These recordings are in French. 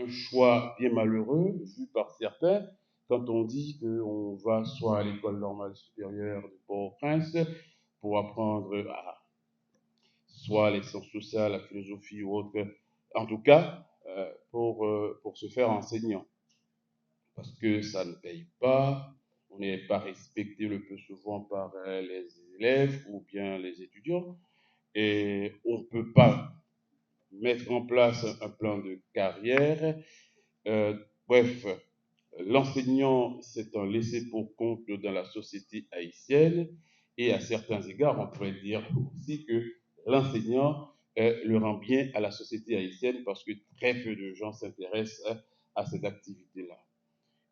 un choix bien malheureux, vu par certains, quand on dit qu'on va soit à l'école normale supérieure de Port-au-Prince pour apprendre soit les sciences sociales, la philosophie ou autre, en tout cas pour se faire enseignant. Parce que ça ne paye pas, on n'est pas respecté le plus souvent par les élèves ou bien les étudiants, et on ne peut pas mettre en place un plan de carrière. Bref, l'enseignant, c'est un laissé pour compte dans la société haïtienne, et à certains égards, on pourrait dire aussi que l'enseignant le rend bien à la société haïtienne parce que très peu de gens s'intéressent à cette activité-là.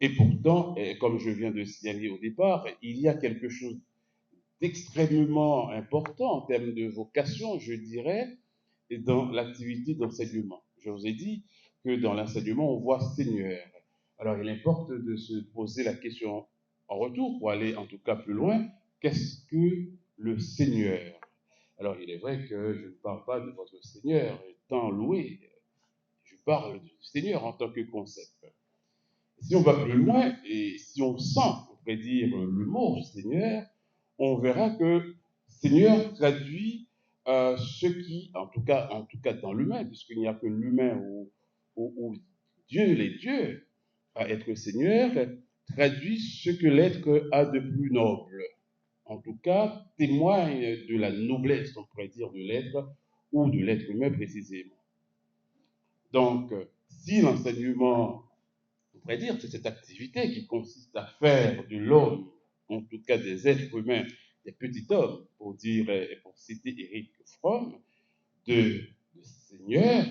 Et pourtant, comme je viens de signaler au départ, il y a quelque chose d'extrêmement important en termes de vocation, je dirais, dans l'activité d'enseignement. Je vous ai dit que dans l'enseignement, on voit Seigneur. Alors, il importe de se poser la question en retour, pour aller en tout cas plus loin, qu'est-ce que le Seigneur? Alors, il est vrai que je ne parle pas de votre Seigneur étant loué, je parle du Seigneur en tant que concept. Si on va plus loin et si on sent, on pourrait dire, le mot Seigneur, on verra que Seigneur traduit ce qui, en tout cas dans l'humain, puisqu'il n'y a que l'humain où Dieu, les dieux, à être Seigneur, traduit ce que l'être a de plus noble. En tout cas, témoigne de la noblesse, on pourrait dire, de l'être ou de l'être humain précisément. Donc, si l'enseignement, on pourrait dire, c'est cette activité qui consiste à faire de l'homme, en tout cas des êtres humains, des petits hommes, pour dire, et pour citer Eric Fromm, de Seigneur,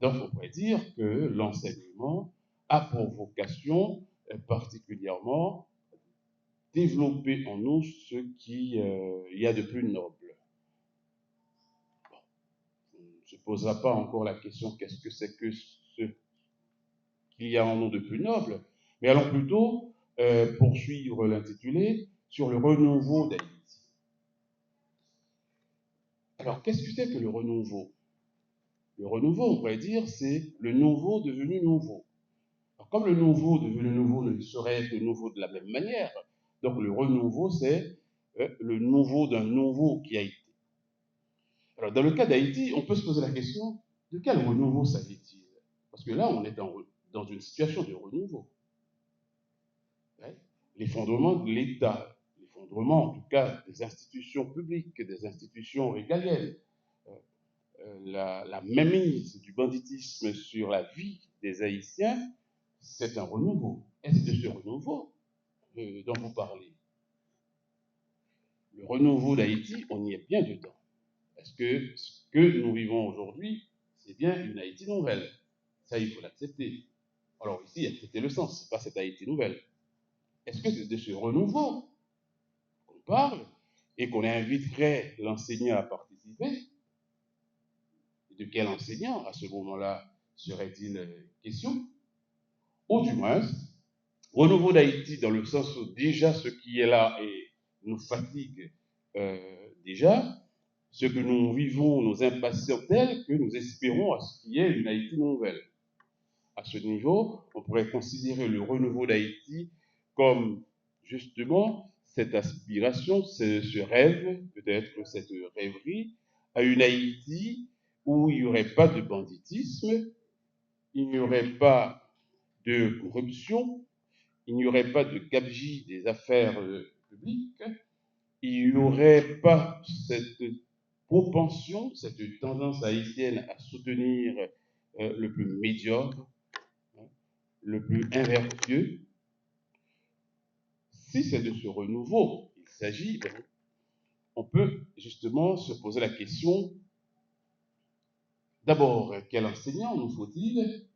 donc on pourrait dire que l'enseignement a pour vocation particulièrement développer en nous ce qu'il y a de plus noble. Bon, on ne se posera pas encore la question qu'est-ce que c'est que ce qu'il y a en nous de plus noble, mais allons plutôt poursuivre l'intitulé sur le renouveau d'Haïti. Alors, qu'est-ce que c'est que le renouveau? Le renouveau, on pourrait dire, c'est le nouveau devenu nouveau. Alors, comme le nouveau devenu nouveau ne saurait être le nouveau de la même manière, donc le renouveau, c'est le nouveau d'un nouveau qui a été. Alors, dans le cas d'Haïti, on peut se poser la question, de quel renouveau s'agit-il? Parce que là, on est dans une situation de renouveau. Ouais. L'effondrement de l'État, l'effondrement en tout cas des institutions publiques, des institutions régaliennes, la mainmise du banditisme sur la vie des Haïtiens, c'est un renouveau. Est-ce de ce renouveau dont vous parlez? Le renouveau d'Haïti, on y est bien dedans. Est-ce que ce que nous vivons aujourd'hui, c'est bien une Haïti nouvelle? Ça, il faut l'accepter. Alors ici, accepter le sens, c'est pas cette Haïti nouvelle. Est-ce que c'est de ce renouveau qu'on parle et qu'on inviterait l'enseignant à participer? De quel enseignant, à ce moment-là, serait-il question? Ou du moins, renouveau d'Haïti dans le sens où déjà ce qui est là et nous fatigue déjà, ce que nous vivons nous impatiente tel que nous espérons à ce qu'il y ait une Haïti nouvelle. À ce niveau, on pourrait considérer le renouveau d'Haïti comme justement cette aspiration, ce rêve, peut-être cette rêverie, à une Haïti où il n'y aurait pas de banditisme, il n'y aurait pas de corruption, il n'y aurait pas de gabegie des affaires publiques, il n'y aurait pas cette propension, cette tendance haïtienne à soutenir le plus médiocre, le plus invertueux. Si c'est de ce renouveau il s'agit, on peut justement se poser la question, d'abord, quel enseignant nous faut-il?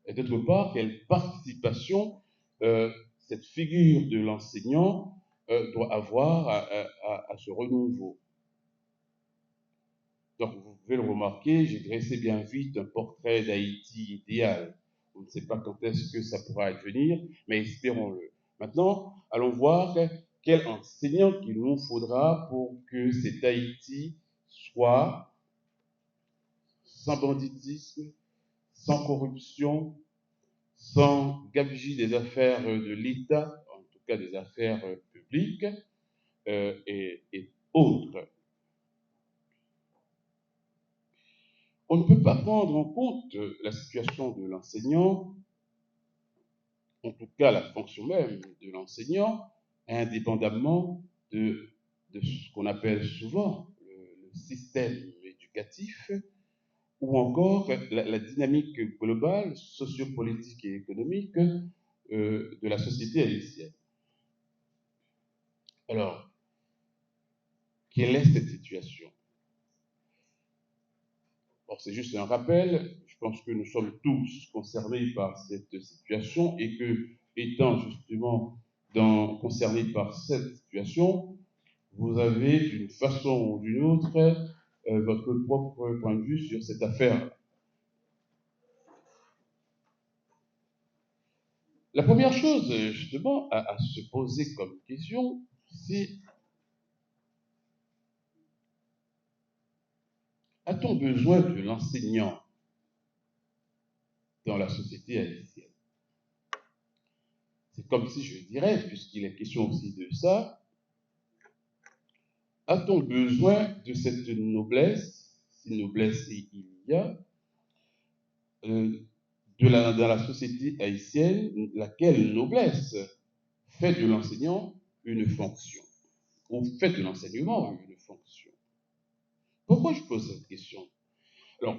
Et d'autre part, quelle participation cette figure de l'enseignant doit avoir à ce renouveau. Donc, vous pouvez le remarquer, j'ai dressé bien vite un portrait d'Haïti idéal. On ne sait pas quand est-ce que ça pourra advenir, mais espérons-le. Maintenant, allons voir quel enseignant qu'il nous faudra pour que cet Haïti soit sans banditisme, sans corruption, sans gabegie des affaires de l'État, en tout cas des affaires publiques et autres. On ne peut pas prendre en compte la situation de l'enseignant, en tout cas la fonction même de l'enseignant, indépendamment de ce qu'on appelle souvent le système éducatif, ou encore la dynamique globale, sociopolitique et économique de la société haïtienne. Alors, quelle est cette situation? Bon, c'est juste un rappel, je pense que nous sommes tous concernés par cette situation et que, étant justement concernés par cette situation, vous avez d'une façon ou d'une autre votre propre point de vue sur cette affaire. La première chose, justement, à se poser comme question, c'est: a-t-on besoin de l'enseignant dans la société haïtienne? C'est comme si je dirais, puisqu'il est question aussi de ça, a-t-on besoin de cette noblesse, si noblesse il y a, dans la société haïtienne, laquelle noblesse fait de l'enseignant une fonction, ou fait de l'enseignement une fonction? Pourquoi je pose cette question? Alors,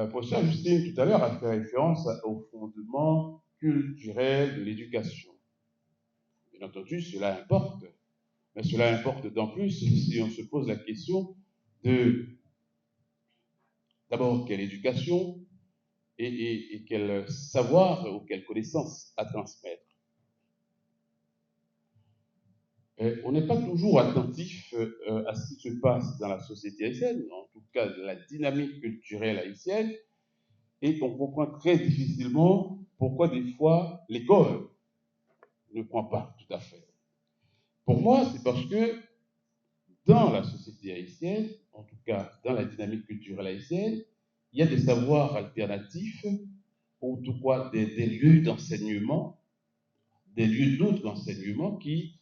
professeur Justine, tout à l'heure, a fait référence au fondement culturel de l'éducation. Bien entendu, cela importe, mais cela importe d'autant plus si on se pose la question de, d'abord, quelle éducation et quel savoir ou quelle connaissance à transmettre. On n'est pas toujours attentif à ce qui se passe dans la société haïtienne, en tout cas la dynamique culturelle haïtienne, et on comprend très difficilement pourquoi des fois l'école ne prend pas tout à fait. Pour moi, c'est parce que dans la société haïtienne, en tout cas dans la dynamique culturelle haïtienne, il y a des savoirs alternatifs, ou en tout cas des lieux d'enseignement, des lieux d'autres d'enseignement qui,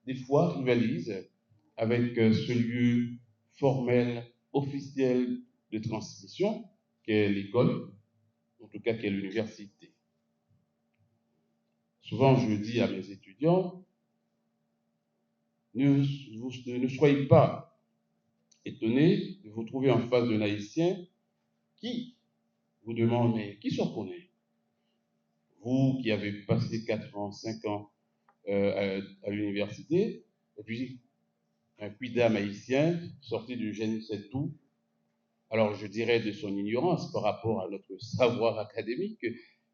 des fois, rivalisent avec ce lieu formel, officiel de transmission qu'est l'école, en tout cas qu'est l'université. Souvent, je dis à mes étudiants, ne soyez pas étonnés de vous trouver en face d'un Haïtien qui vous demande: mais qui s'en connaît? Vous qui avez passé 4 ans, 5 ans à l'université, et puis un quidam haïtien sorti du génie c'est tout. Alors je dirais de son ignorance par rapport à notre savoir académique,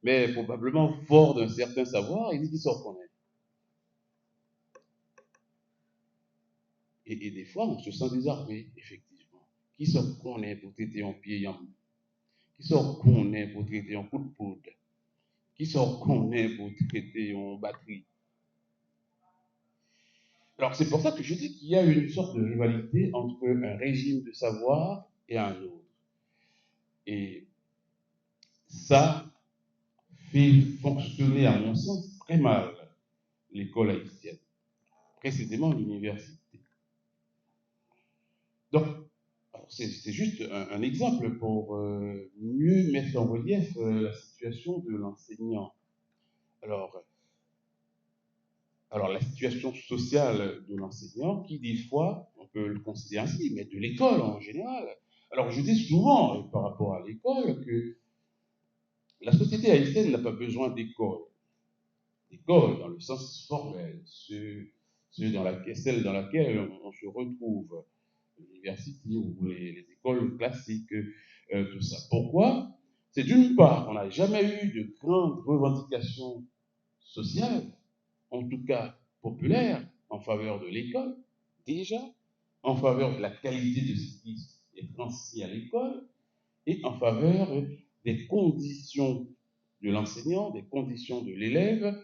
mais probablement fort d'un certain savoir, il dit qu'il s'en connaît. Et des fois, on se sent désarmé, effectivement. Qui s'en connaît pour traiter en pied en qui s'en connaît pour traiter en coup de poudre? Qui s'en connaît pour traiter en batterie? Alors c'est pour ça que je dis qu'il y a une sorte de rivalité entre un régime de savoir et un autre. Et ça fait fonctionner, à mon sens, très mal l'école haïtienne, précisément l'université. Donc, c'est juste un exemple pour mieux mettre en relief la situation de l'enseignant. Alors, la situation sociale de l'enseignant, qui des fois, on peut le considérer ainsi, mais de l'école en général. Alors, je dis souvent, par rapport à l'école, que la société haïtienne n'a pas besoin d'école. D'école dans le sens formel, celle dans laquelle on se retrouve, l'université ou les écoles classiques, tout ça. Pourquoi? C'est d'une part, on n'a jamais eu de grandes revendications sociales, en tout cas populaires, en faveur de l'école, déjà, en faveur de la qualité de ce qui est enseigné à l'école, et en faveur des conditions de l'enseignant, des conditions de l'élève,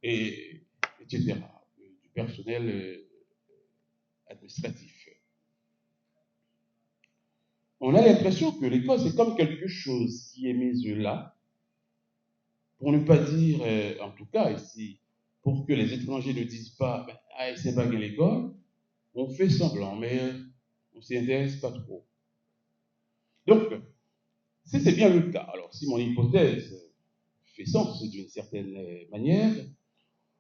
etc., du personnel administratif. On a l'impression que l'école, c'est comme quelque chose qui est mis là, pour ne pas dire, en tout cas ici, pour que les étrangers ne disent pas, ben, ah, c'est pas à l'école, on fait semblant, mais on s'y intéresse pas trop. Donc, si c'est bien le cas, alors si mon hypothèse fait sens d'une certaine manière,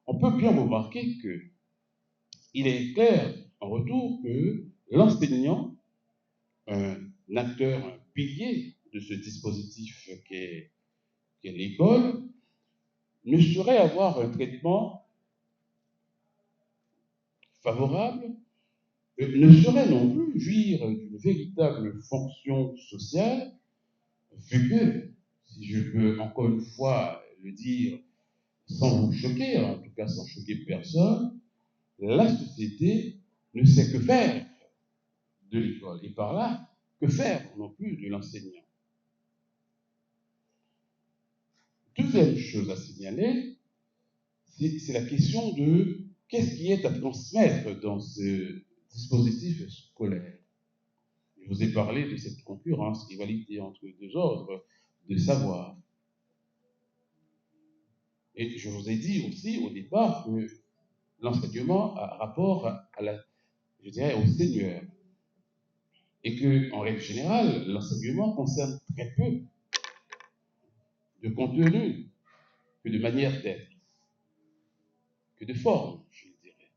on peut bien remarquer que il est clair en retour que l'enseignant, un acteur, un pilier de ce dispositif qu'est l'école, ne saurait avoir un traitement favorable, ne saurait non plus jouir d'une véritable fonction sociale, vu que, si je peux encore une fois le dire sans vous choquer, en tout cas sans choquer personne, la société ne sait que faire de l'école, et par là, que faire non plus de l'enseignant. Deuxième chose à signaler, c'est la question de qu'est-ce qui est à transmettre dans ce dispositif scolaire. Je vous ai parlé de cette concurrence, rivalité entre deux ordres de savoir. Et je vous ai dit aussi au départ que l'enseignement a rapport à la, je dirais, au Seigneur. Et que, en règle générale, l'enseignement concerne très peu de contenu que de manière d'être, que de forme, je dirais.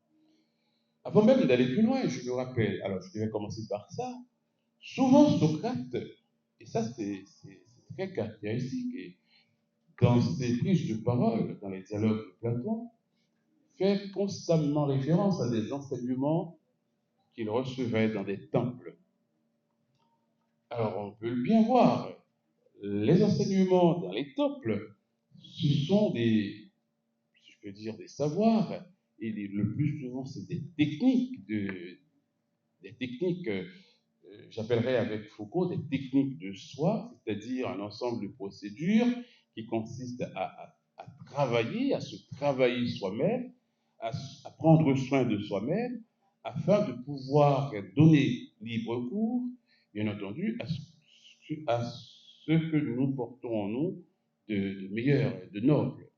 Avant même d'aller plus loin, je me rappelle, alors je devais commencer par ça, souvent Socrate, et ça c'est très caractéristique, et dans ses prises de parole, dans les dialogues de Platon, fait constamment référence à des enseignements qu'il recevait dans des temples. Alors on peut bien voir, les enseignements dans les temples, ce sont des, si je peux dire, des savoirs, et le plus souvent c'est des techniques, j'appellerais avec Foucault des techniques de soi, c'est-à-dire un ensemble de procédures qui consistent à travailler, à se travailler soi-même, à prendre soin de soi-même, afin de pouvoir donner libre cours, bien entendu, à ce que nous portons en nous de meilleur, de noble.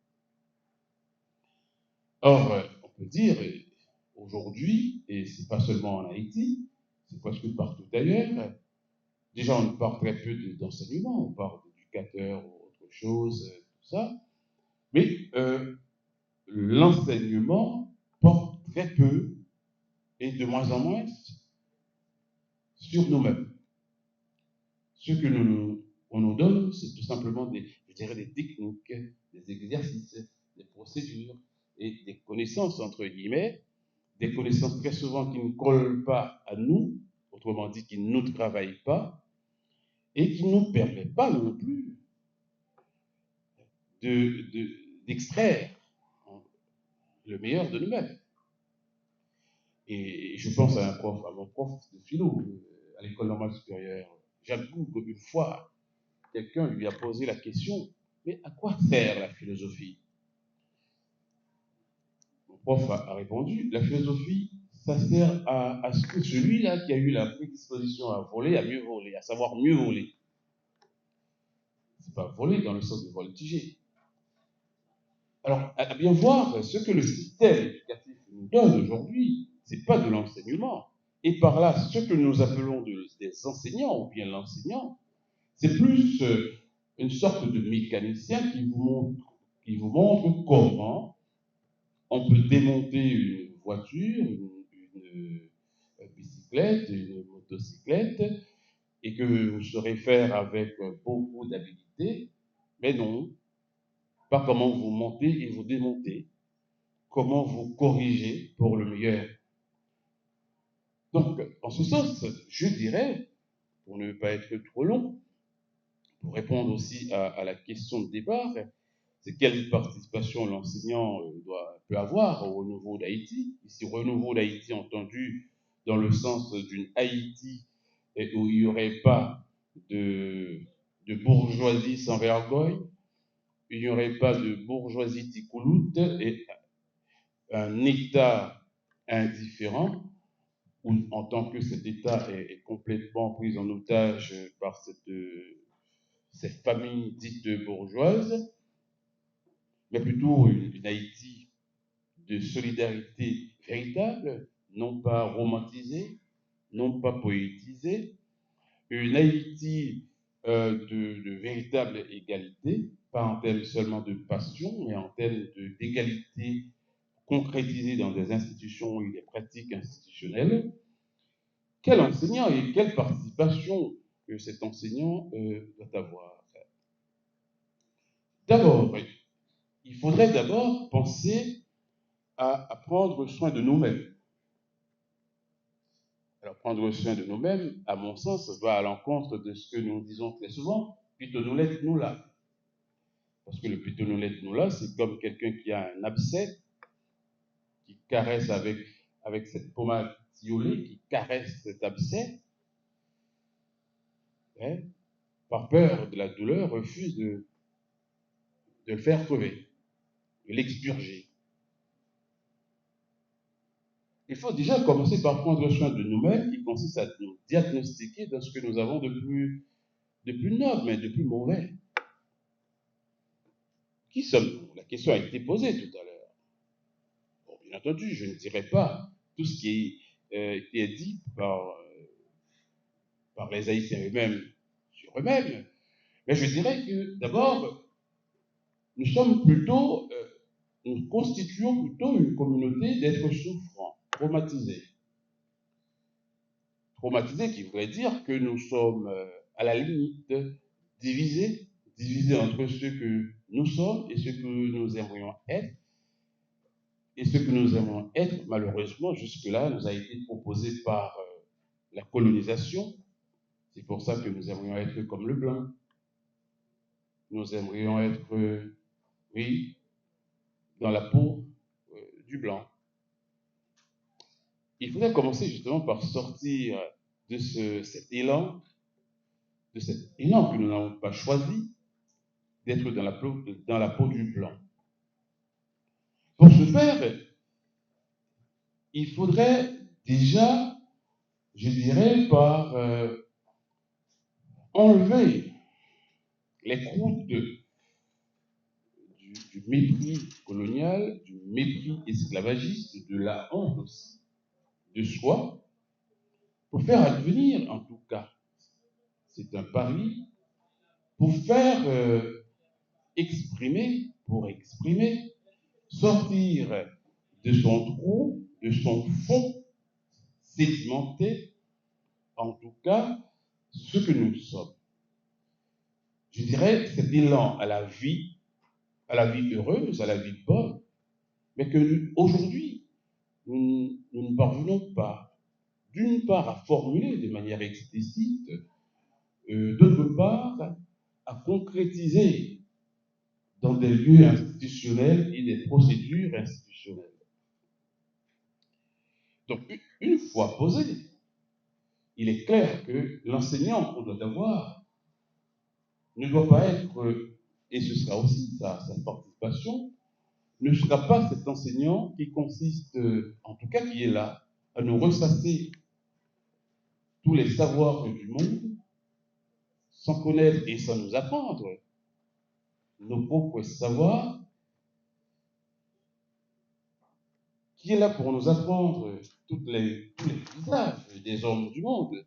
Or, on peut dire aujourd'hui, et c'est pas seulement en Haïti, c'est presque partout ailleurs, déjà on parle très peu d'enseignement, on parle d'éducateurs ou autre chose, tout ça, mais l'enseignement porte très peu et de moins en moins sur nous-mêmes. Ce que on nous donne, c'est tout simplement je dirais des techniques, des exercices, des procédures et des connaissances, entre guillemets, des connaissances très souvent qui ne collent pas à nous, autrement dit, qui ne nous travaillent pas, et qui ne nous permettent pas non plus d'extraire le meilleur de nous-mêmes. Et je pense à mon prof de philo à l'école normale supérieure. J'avoue qu'une fois, quelqu'un lui a posé la question, mais à quoi sert la philosophie? Mon prof a répondu, la philosophie, ça sert à ce que celui-là qui a eu la prédisposition à voler, à mieux voler, à savoir mieux voler. C'est pas voler dans le sens de voltiger. Alors, à bien voir, ce que le système éducatif nous donne aujourd'hui, c'est pas de l'enseignement. Et par là, ce que nous appelons des enseignants, ou bien l'enseignant, c'est plus une sorte de mécanicien qui vous montre comment on peut démonter une voiture, une bicyclette, une motocyclette, et que vous saurez faire avec beaucoup d'habileté, mais non, pas comment vous montez et vous démontez, comment vous corriger pour le meilleur. Donc, en ce sens, je dirais, pour ne pas être trop long, pour répondre aussi à la question de départ, c'est quelle participation l'enseignant peut avoir au renouveau d'Haïti. Ici, renouveau d'Haïti entendu dans le sens d'une Haïti où il n'y aurait pas de bourgeoisie sans vergogne, il n'y aurait pas de bourgeoisie ticouloute et un État indifférent, où en tant que cet État est complètement pris en otage par cette famille dite bourgeoise, mais plutôt une Haïti de solidarité véritable, non pas romantisée, non pas poétisée, une Haïti de véritable égalité, pas en termes seulement de passion, mais en termes d'égalité concrétisée dans des institutions et des pratiques institutionnelles. Quel enseignant et quelle participation que cet enseignant doit avoir? D'abord, il faudrait d'abord penser à prendre soin de nous-mêmes. Alors, prendre soin de nous-mêmes, à mon sens, va à l'encontre de ce que nous disons très souvent, plutôt nous l'êtes, nous là. Parce que le plutôt nous l'êtes, nous là, c'est comme quelqu'un qui a un abcès, qui caresse avec cette pommade tiolée, qui caresse cet abcès, hein, par peur de la douleur, refuse de le faire crever, de l'expurger. Il faut déjà commencer par prendre soin de nous-mêmes, qui consiste à nous diagnostiquer dans ce que nous avons de plus noble, mais de plus mauvais. Qui sommes-nous? La question a été posée tout à l'heure. Bon, bien entendu, je ne dirai pas tout ce qui est dit par les Haïtiens eux-mêmes sur eux-mêmes, mais je dirais que d'abord, nous constituons plutôt une communauté d'êtres souffrants, traumatisés. Traumatisés qui voudrait dire que nous sommes à la limite divisés entre ce que nous sommes et ce que nous aimerions être. Et ce que nous aimerions être, malheureusement, jusque-là, nous a été proposé par la colonisation. C'est pour ça que nous aimerions être comme le blanc. Nous aimerions être, oui, dans la peau du blanc. Il faudrait commencer justement par sortir de cet élan que nous n'avons pas choisi d'être dans la peau du blanc. Pour ce faire, il faudrait déjà, je dirais, par enlever les croûtes du mépris colonial, du mépris esclavagiste, de la honte aussi, de soi, pour faire advenir, en tout cas, c'est un pari, pour faire exprimer, sortir de son trou, de son fond sédimenté, en tout cas, ce que nous sommes. Je dirais cet élan à la vie heureuse, à la vie bonne, mais que aujourd'hui, nous ne parvenons pas, d'une part, à formuler de manière explicite, d'autre part, à concrétiser dans des lieux institutionnels et des procédures institutionnelles. Donc, une fois posé, il est clair que l'enseignant qu'on doit avoir ne doit pas être, et ce sera aussi sa participation, ne sera pas cet enseignant qui consiste, en tout cas qui est là, à nous ressasser tous les savoirs du monde, sans connaître et sans nous apprendre nos propres savoirs, qui est là pour nous apprendre tous les visages des hommes du monde,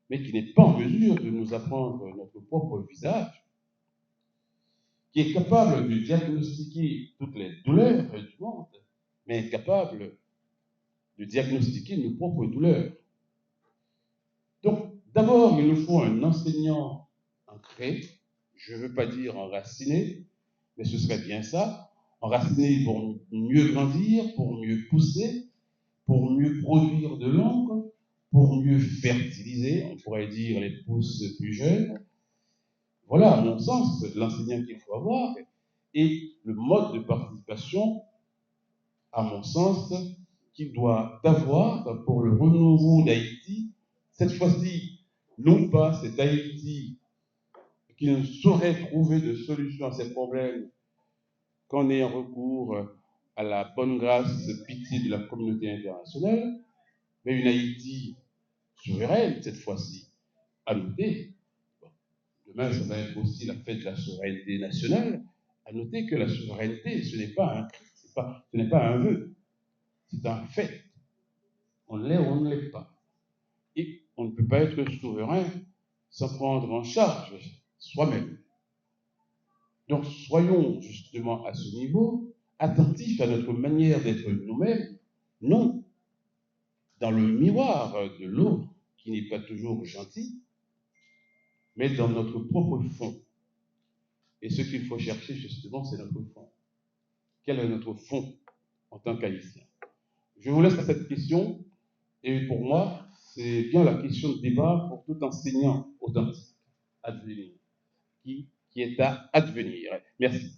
mais qui n'est pas en mesure de nous apprendre notre propre visage, qui est capable de diagnostiquer toutes les douleurs du monde, mais incapable de diagnostiquer nos propres douleurs. Donc, d'abord, il nous faut un enseignant ancré, je ne veux pas dire enraciné, mais ce serait bien ça, enraciné pour mieux grandir, pour mieux pousser, pour mieux produire de l'ombre, pour mieux fertiliser, on pourrait dire les pousses plus jeunes. Voilà, à mon sens, l'enseignant qu'il faut avoir et le mode de participation, à mon sens, qu'il doit avoir pour le renouveau d'Haïti, cette fois-ci, non pas cette Haïti qui ne saurait trouver de solution à ses problèmes qu'en ayant recours à la bonne grâce, pitié de la communauté internationale, mais une Haïti souveraine, cette fois-ci, à noter. Demain, ça va être aussi la fête de la souveraineté nationale, à noter que la souveraineté, ce n'est pas un cri, ce n'est pas un vœu, c'est un fait. On l'est ou on ne l'est pas. Et on ne peut pas être souverain sans prendre en charge soi-même. Donc soyons justement à ce niveau attentifs à notre manière d'être nous-mêmes, non dans le miroir de l'autre qui n'est pas toujours gentil, mais dans notre propre fond. Et ce qu'il faut chercher justement, c'est notre fond. Quel est notre fond en tant qu'Haïtien? Je vous laisse à cette question, et pour moi, c'est bien la question de débat pour tout enseignant authentique, advenir, qui est à advenir. Merci.